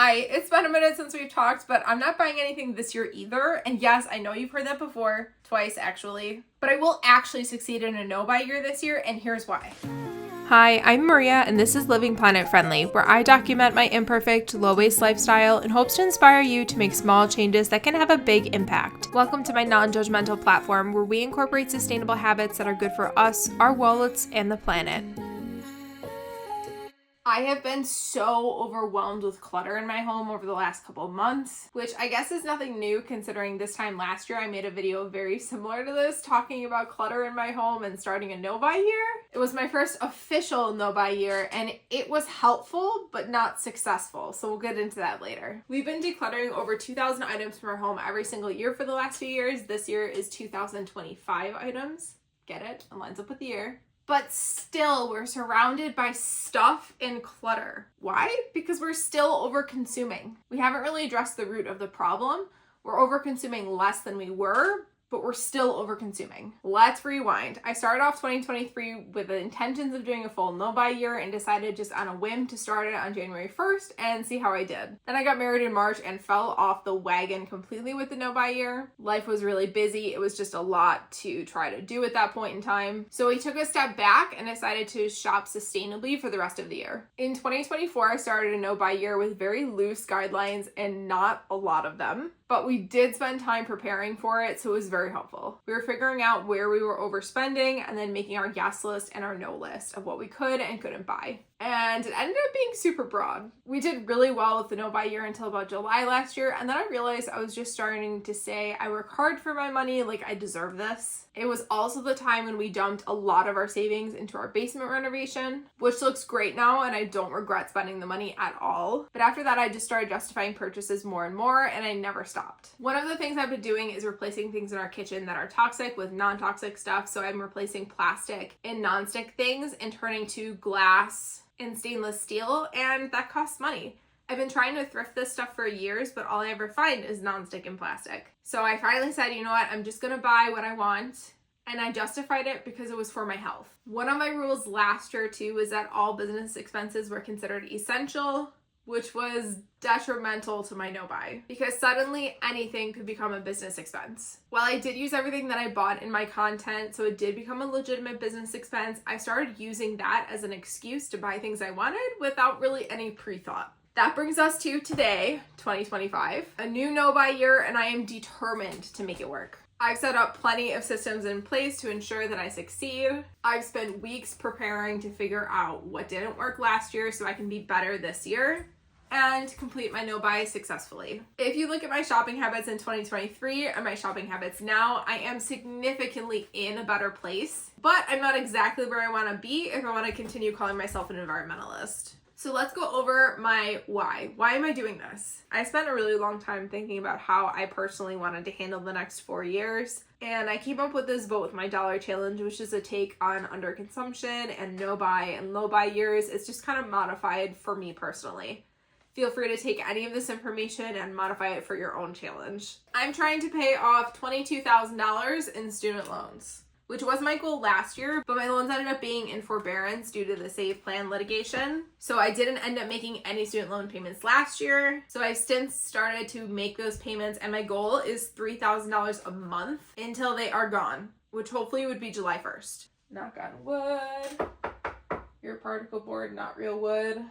Hi, it's been a minute since we've talked, but I'm not buying anything this year either. And yes, I know you've heard that before, twice actually, but I will actually succeed in a no-buy year this year, and here's why. Hi, I'm Maria, and this is Living Planet Friendly, where I document my imperfect, low-waste lifestyle in hopes to inspire you to make small changes that can have a big impact. Welcome to my non-judgmental platform, where we incorporate sustainable habits that are good for us, our wallets, and the planet. I have been so overwhelmed with clutter in my home over the last couple of months, which I guess is nothing new considering this time last year I made a video very similar to this talking about clutter in my home and starting a no-buy year. It was my first official no-buy year and it was helpful but not successful, so we'll get into that later. We've been decluttering over 2,000 items from our home every single year for the last few years. This year is 2,025 items. Get it? It lines up with the year. But still, we're surrounded by stuff and clutter. Why? Because we're still over-consuming. We haven't really addressed the root of the problem. We're over-consuming less than we were, but we're still over-consuming. Let's rewind. I started off 2023 with the intentions of doing a full no-buy year and decided just on a whim to start it on January 1st and see how I did. Then I got married in March and fell off the wagon completely with the no-buy year. Life was really busy. It was just a lot to try to do at that point in time. So we took a step back and decided to shop sustainably for the rest of the year. In 2024, I started a no-buy year with very loose guidelines and not a lot of them. But we did spend time preparing for it, so it was very helpful. We were figuring out where we were overspending and then making our yes list and our no list of what we could and couldn't buy. And it ended up being super broad. We did really well with the no-buy year until about July last year, and then I realized I was just starting to say, I work hard for my money, like I deserve this. It was also the time when we dumped a lot of our savings into our basement renovation, which looks great now, and I don't regret spending the money at all. But after that, I just started justifying purchases more and more, and I never stopped. One of the things I've been doing is replacing things in our kitchen that are toxic with non-toxic stuff, so I'm replacing plastic and non-stick things and turning to glass and stainless steel, and that costs money. I've been trying to thrift this stuff for years, but all I ever find is non-stick and plastic. So I finally said, you know what, I'm just gonna buy what I want, and I justified it because it was for my health. One of my rules last year too was that all business expenses were considered essential, which was detrimental to my no-buy because suddenly anything could become a business expense. While I did use everything that I bought in my content, so it did become a legitimate business expense, I started using that as an excuse to buy things I wanted without really any pre-thought. That brings us to today, 2025, a new no-buy year, and I am determined to make it work. I've set up plenty of systems in place to ensure that I succeed. I've spent weeks preparing to figure out what didn't work last year so I can be better this year and complete my no-buy successfully. If you look at my shopping habits in 2023 and my shopping habits now, I am significantly in a better place, but I'm not exactly where I want to be if I want to continue calling myself an environmentalist. So let's go over my why. Why am I doing this? I spent a really long time thinking about how I personally wanted to handle the next 4 years. And I came up with this vote with my dollar challenge, which is a take on underconsumption and no buy and low buy years. It's just kind of modified for me personally. Feel free to take any of this information and modify it for your own challenge. I'm trying to pay off $22,000 in student loans, which was my goal last year, but my loans ended up being in forbearance due to the Save Plan litigation. So I didn't end up making any student loan payments last year. So I've since started to make those payments, and my goal is $3,000 a month until they are gone, which hopefully would be July 1st. Knock on wood. Your particle board, not real wood.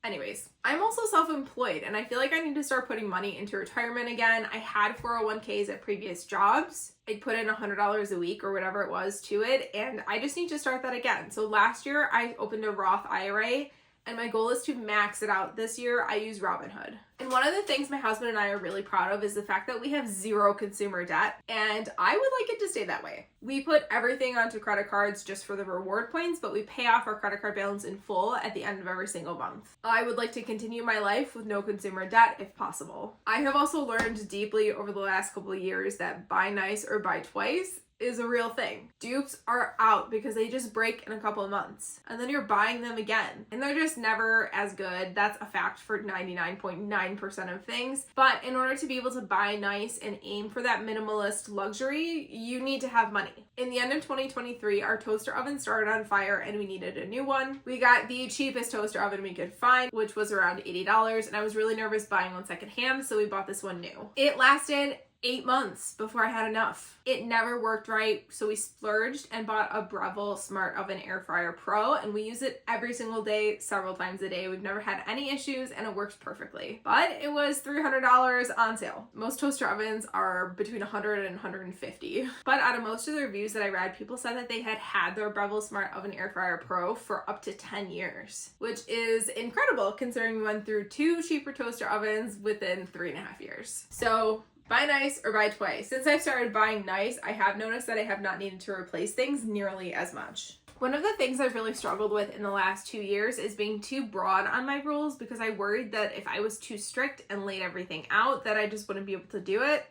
Anyways, I'm also self-employed and I feel like I need to start putting money into retirement again. I had 401ks at previous jobs. I'd put in $100 a week or whatever it was to it, and I just need to start that again. So last year I opened a Roth IRA and my goal is to max it out. This year I use Robinhood. And one of the things my husband and I are really proud of is the fact that we have zero consumer debt, and I would like it to stay that way. We put everything onto credit cards just for the reward points, but we pay off our credit card balance in full at the end of every single month. I would like to continue my life with no consumer debt if possible. I have also learned deeply over the last couple of years that buy nice or buy twice is a real thing. Dupes are out because they just break in a couple of months. And then you're buying them again. And they're just never as good. That's a fact for 99.9% of things. But in order to be able to buy nice and aim for that minimalist luxury, you need to have money. In the end of 2023, our toaster oven started on fire and we needed a new one. We got the cheapest toaster oven we could find, which was around $80. And I was really nervous buying one secondhand, so we bought this one new. It lasted 8 months before I had enough. It never worked right, so we splurged and bought a Breville Smart Oven Air Fryer Pro, and we use it every single day, several times a day. We've never had any issues, and it works perfectly. But it was $300 on sale. Most toaster ovens are between $100 and $150. But out of most of the reviews that I read, people said that they had their Breville Smart Oven Air Fryer Pro for up to 10 years, which is incredible considering we went through 2 cheaper toaster ovens within 3.5 years. So buy nice or buy twice. Since I've started buying nice, I have noticed that I have not needed to replace things nearly as much. One of the things I've really struggled with in the last 2 years is being too broad on my rules, because I worried that if I was too strict and laid everything out, that I just wouldn't be able to do it.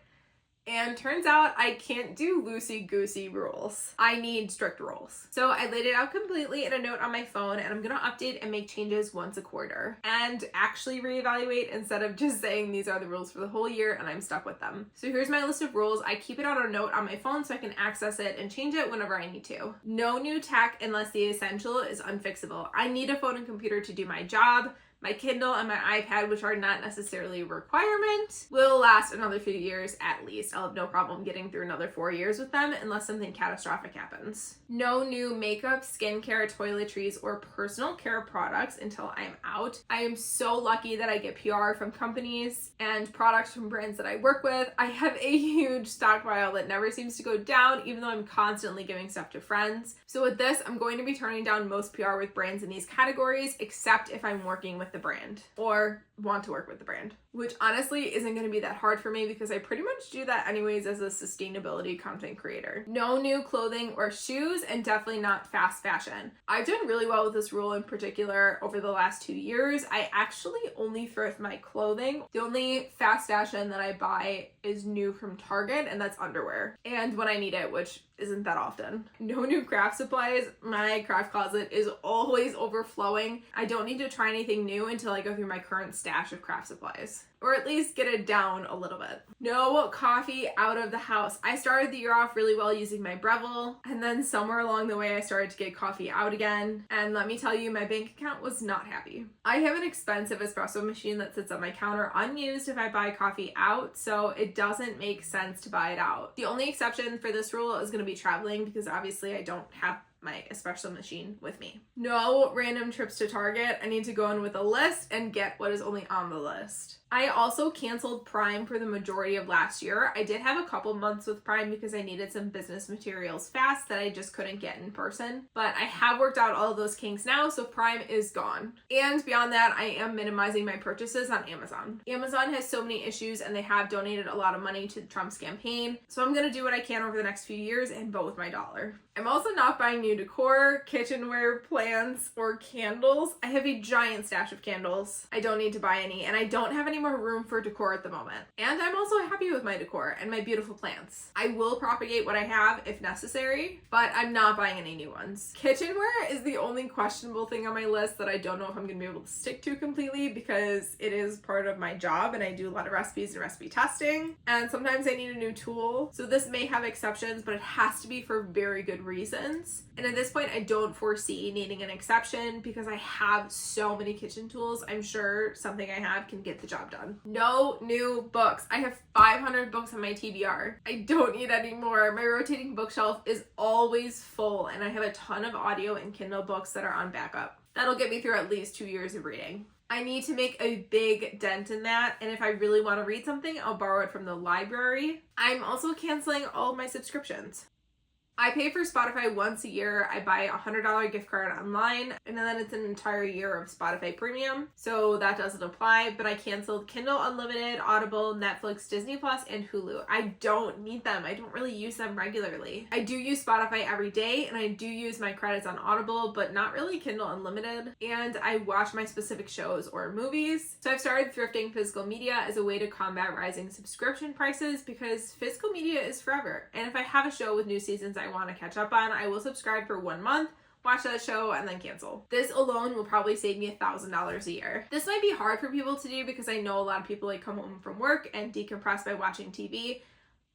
And turns out I can't do loosey-goosey rules. I need strict rules. So I laid it out completely in a note on my phone, and I'm gonna update and make changes once a quarter and actually reevaluate instead of just saying these are the rules for the whole year and I'm stuck with them. So here's my list of rules. I keep it on a note on my phone so I can access it and change it whenever I need to. No new tech unless the essential is unfixable. I need a phone and computer to do my job. My Kindle and my iPad, which are not necessarily a requirement, will last another few years at least. I'll have no problem getting through another 4 years with them unless something catastrophic happens. No new makeup, skincare, toiletries, or personal care products until I'm out. I am so lucky that I get PR from companies and products from brands that I work with. I have a huge stockpile that never seems to go down, even though I'm constantly giving stuff to friends. So with this, I'm going to be turning down most PR with brands in these categories, except if I'm working with the brand or want to work with the brand, which honestly isn't going to be that hard for me because I pretty much do that anyways as a sustainability content creator. No new clothing or shoes, and definitely not fast fashion. I've done really well with this rule in particular over the last 2 years. I actually only thrift my clothing. The only fast fashion that I buy is new from Target, and that's underwear, and when I need it, which isn't that often. No new craft supplies. My craft closet is always overflowing. I don't need to try anything new until I go through my current stash of craft supplies, or at least get it down a little bit. No coffee out of the house. I started the year off really well using my Breville, and then somewhere along the way I started to get coffee out again, and let me tell you, my bank account was not happy. I have an expensive espresso machine that sits on my counter unused if I buy coffee out, so it doesn't make sense to buy it out. The only exception for this rule is going to be traveling, because obviously I don't have my espresso machine with me. No random trips to Target. I need to go in with a list and get what is only on the list. I also canceled Prime for the majority of last year. I did have a couple months with Prime because I needed some business materials fast that I just couldn't get in person. But I have worked out all of those kinks now, so Prime is gone. And beyond that, I am minimizing my purchases on Amazon. Amazon has so many issues, and they have donated a lot of money to Trump's campaign. So I'm gonna do what I can over the next few years and vote with my dollar. I'm also not buying new decor, kitchenware, plants, or candles. I have a giant stash of candles. I don't need to buy any, and I don't have any more room for decor at the moment. And I'm also happy with my decor and my beautiful plants. I will propagate what I have if necessary, but I'm not buying any new ones. Kitchenware is the only questionable thing on my list that I don't know if I'm gonna be able to stick to completely, because it is part of my job and I do a lot of recipes and recipe testing, and sometimes I need a new tool. So this may have exceptions, but it has to be for very good reasons. And at this point, I don't foresee needing an exception because I have so many kitchen tools. I'm sure something I have can get the job done. No new books. I have 500 books on my TBR. I don't need any more. My rotating bookshelf is always full, and I have a ton of audio and Kindle books that are on backup. That'll get me through at least 2 years of reading. I need to make a big dent in that, and if I really want to read something, I'll borrow it from the library. I'm also canceling all of my subscriptions. I pay for Spotify once a year. I buy a $100 gift card online, and then it's an entire year of Spotify Premium, so that doesn't apply. But I canceled Kindle Unlimited, Audible, Netflix, Disney Plus, and Hulu. I don't need them. I don't really use them regularly. I do use Spotify every day, and I do use my credits on Audible, but not really Kindle Unlimited. And I watch my specific shows or movies. So I've started thrifting physical media as a way to combat rising subscription prices, because physical media is forever. And if I have a show with new seasons I want to catch up on, I will subscribe for 1 month, watch that show, and then cancel. This alone will probably save me $1,000 a year. This might be hard for people to do because I know a lot of people come home from work and decompress by watching TV.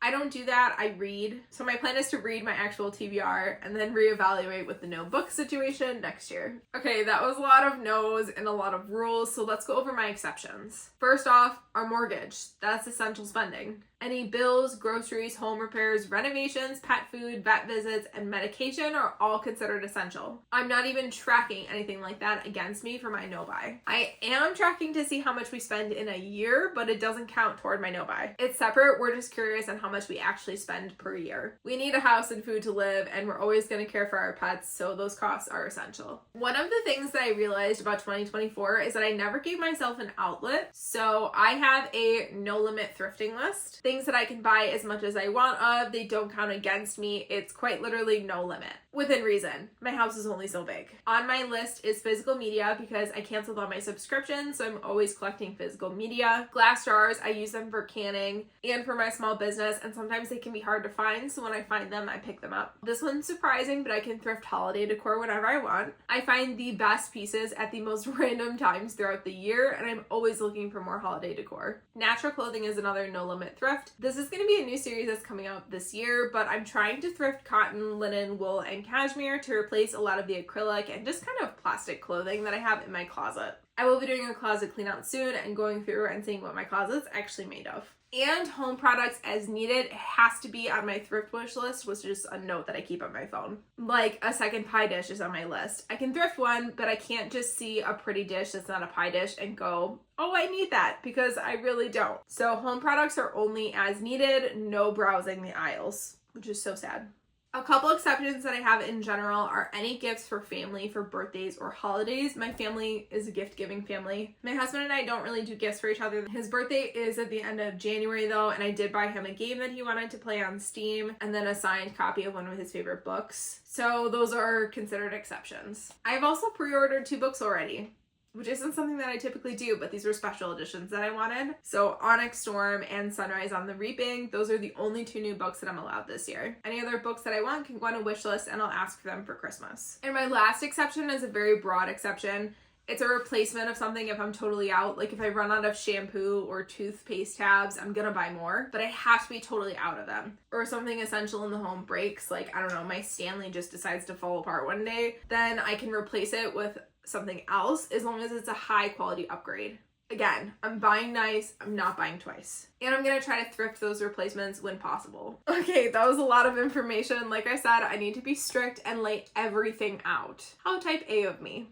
I don't do that. I read. So my plan is to read my actual TBR and then reevaluate with the no book situation next year. Okay, that was a lot of no's and a lot of rules, so let's go over my exceptions. First off, our mortgage. That's essential spending. Any bills, groceries, home repairs, renovations, pet food, vet visits, and medication are all considered essential. I'm not even tracking anything like that against me for my no-buy. I am tracking to see how much we spend in a year, but it doesn't count toward my no-buy. It's separate. We're just curious on how much we actually spend per year. We need a house and food to live, and we're always going to care for our pets, so those costs are essential. One of the things that I realized about 2024 is that I never gave myself an outlet, so I have a no-limit thrifting list. Things that I can buy as much as I want of. They don't count against me. It's quite literally no limit. Within reason. My house is only so big. On my list is physical media because I canceled all my subscriptions, so I'm always collecting physical media. Glass jars, I use them for canning and for my small business, and sometimes they can be hard to find, so when I find them, I pick them up. This one's surprising, but I can thrift holiday decor whenever I want. I find the best pieces at the most random times throughout the year, and I'm always looking for more holiday decor. Natural clothing is another no limit thrift. This is going to be a new series that's coming out this year, but I'm trying to thrift cotton, linen, wool, and cashmere to replace a lot of the acrylic and just kind of plastic clothing that I have in my closet. I will be doing a closet clean out soon and going through and seeing what my closet's actually made of. And home products as needed has to be on my thrift wish list, which is a note that I keep on my phone. Like a second pie dish is on my list. I can thrift one, but I can't just see a pretty dish that's not a pie dish and go, oh, I need that, because I really don't. So home products are only as needed, no browsing the aisles, which is so sad. A couple exceptions that I have in general are any gifts for family for birthdays or holidays. My family is a gift-giving family. My husband and I don't really do gifts for each other. His birthday is at the end of January though, and I did buy him a game that he wanted to play on Steam and then a signed copy of one of his favorite books. So those are considered exceptions. I've also pre-ordered 2 books already, which isn't something that I typically do, but these were special editions that I wanted. So Onyx Storm and Sunrise on the Reaping, those are the only 2 new books that I'm allowed this year. Any other books that I want can go on a wish list and I'll ask for them for Christmas. And my last exception is a very broad exception. It's a replacement of something if I'm totally out. Like if I run out of shampoo or toothpaste tabs, I'm gonna buy more, but I have to be totally out of them. Or something essential in the home breaks, like I don't know, my Stanley just decides to fall apart one day, then I can replace it with something else as long as it's a high quality upgrade. Again, I'm buying nice, I'm not buying twice. And I'm gonna try to thrift those replacements when possible. Okay, that was a lot of information. Like I said, I need to be strict and lay everything out. How type A of me.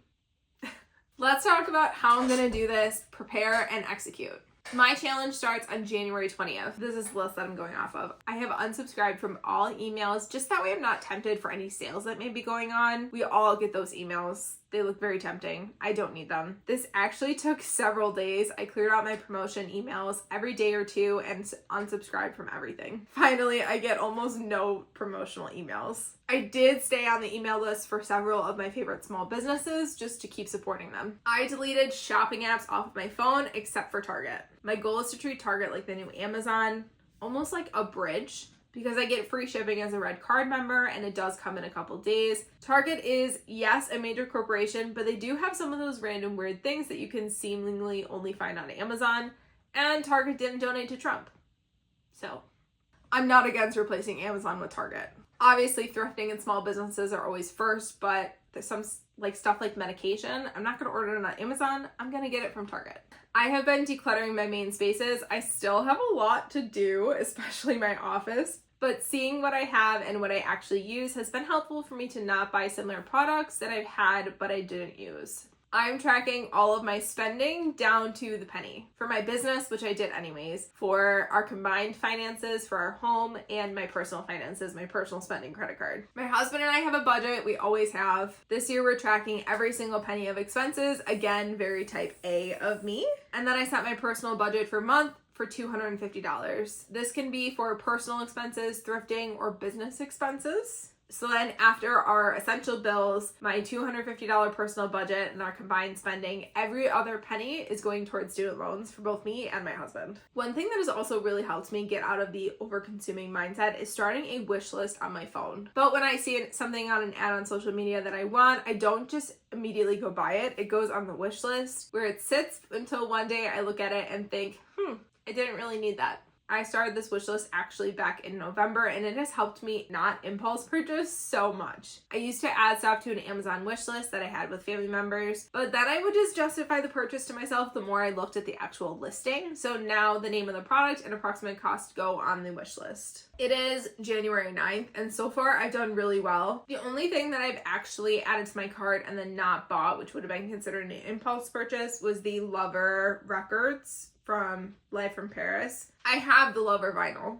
Let's talk about how I'm gonna do this, prepare, and execute. My challenge starts on January 20th. This is the list that I'm going off of. I have unsubscribed from all emails, just that way I'm not tempted for any sales that may be going on. We all get those emails. They look very tempting. I don't need them. This actually took several days. I cleared out my promotion emails every day or 2 and unsubscribed from everything. Finally, I get almost no promotional emails. I did stay on the email list for several of my favorite small businesses just to keep supporting them. I deleted shopping apps off of my phone except for Target. My goal is to treat Target like the new Amazon, almost like a bridge, because I get free shipping as a Red Card member and it does come in a couple days. Target is, yes, a major corporation, but they do have some of those random weird things that you can seemingly only find on Amazon, and Target didn't donate to Trump. So I'm not against replacing Amazon with Target. Obviously, thrifting and small businesses are always first, but there's some like stuff like medication. I'm not going to order it on Amazon. I'm going to get it from Target. I have been decluttering my main spaces. I still have a lot to do, especially my office, but seeing what I have and what I actually use has been helpful for me to not buy similar products that I've had but I didn't use. I'm tracking all of my spending down to the penny. For my business, which I did anyways, for our combined finances, for our home, and my personal finances, my personal spending credit card. My husband and I have a budget. We always have. This year we're tracking every single penny of expenses. Again, very type A of me. And then I set my personal budget for month for $250. This can be for personal expenses, thrifting, or business expenses. So then after our essential bills, my $250 personal budget, and our combined spending, every other penny is going towards student loans for both me and my husband. One thing that has also really helped me get out of the over-consuming mindset is starting a wish list on my phone. But when I see something on an ad on social media that I want, I don't just immediately go buy it. It goes on the wish list where it sits until one day I look at it and think, I didn't really need that. I started this wish list actually back in November, and it has helped me not impulse purchase so much. I used to add stuff to an Amazon wish list that I had with family members, but then I would just justify the purchase to myself the more I looked at the actual listing. So now the name of the product and approximate cost go on the wish list. It is January 9th, and so far I've done really well. The only thing that I've actually added to my cart and then not bought, which would have been considered an impulse purchase, was the Lover records from Live from Paris. I have the Lover vinyl,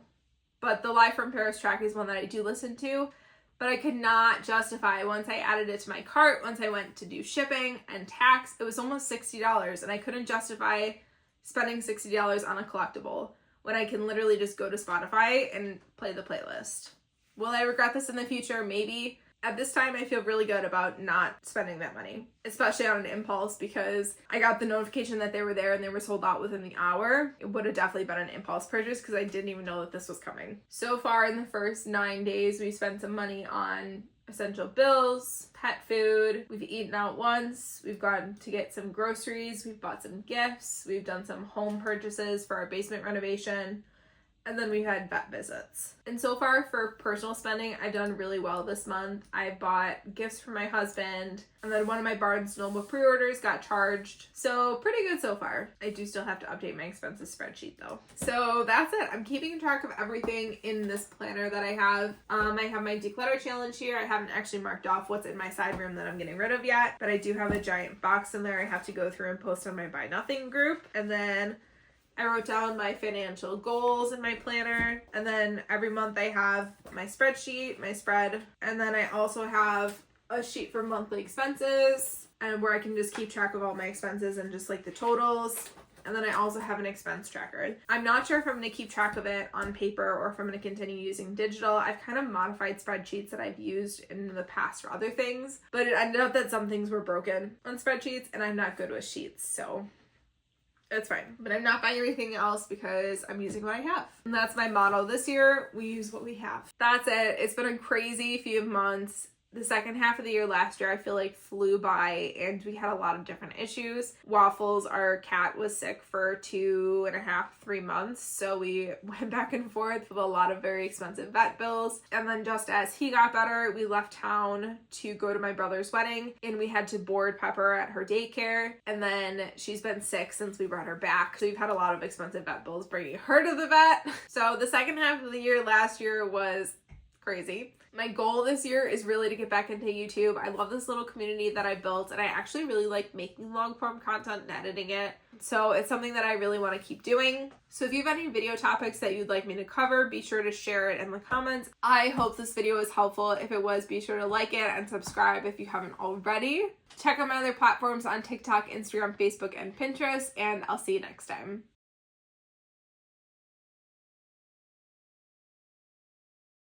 but the Live from Paris track is one that I do listen to, but I could not justify once I added it to my cart, once I went to do shipping and tax, it was almost $60, and I couldn't justify spending $60 on a collectible when I can literally just go to Spotify and play the playlist. Will I regret this in the future? Maybe. At this time, I feel really good about not spending that money, especially on an impulse, because I got the notification that they were there and they were sold out within the hour. It would have definitely been an impulse purchase because I didn't even know that this was coming. So far in the first 9 days, we spent some money on essential bills, pet food. We've eaten out once. We've gone to get some groceries. We've bought some gifts. We've done some home purchases for our basement renovation. And then we had vet visits. And so far for personal spending, I've done really well this month. I bought gifts for my husband, and then one of my Barnes & Noble pre-orders got charged. So pretty good so far. I do still have to update my expenses spreadsheet though. So that's it. I'm keeping track of everything in this planner that I have. I have my declutter challenge here. I haven't actually marked off what's in my side room that I'm getting rid of yet, but I do have a giant box in there I have to go through and post on my Buy Nothing group. And then I wrote down my financial goals in my planner, and then every month I have my spreadsheet, my spread, and then I also have a sheet for monthly expenses and where I can just keep track of all my expenses and just like the totals. And then I also have an expense tracker. I'm not sure if I'm going to keep track of it on paper or if I'm going to continue using digital. I've kind of modified spreadsheets that I've used in the past for other things, but it ended up that some things were broken on spreadsheets and I'm not good with sheets, so it's fine. But I'm not buying anything else because I'm using what I have. And that's my motto this year. We use what we have. That's it. It's been a crazy few months. The second half of the year last year, I feel like flew by and we had a lot of different issues. Waffles, our cat, was sick for 2.5, 3 months. So we went back and forth with a lot of very expensive vet bills. And then just as he got better, we left town to go to my brother's wedding and we had to board Pepper at her daycare. And then she's been sick since we brought her back. So we've had a lot of expensive vet bills bringing her to the vet. So the second half of the year last year was crazy. My goal this year is really to get back into YouTube. I love this little community that I built, and I actually really like making long form content and editing it. So it's something that I really want to keep doing. So if you have any video topics that you'd like me to cover, be sure to share it in the comments. I hope this video was helpful. If it was, be sure to like it and subscribe if you haven't already. Check out my other platforms on TikTok, Instagram, Facebook, and Pinterest, and I'll see you next time.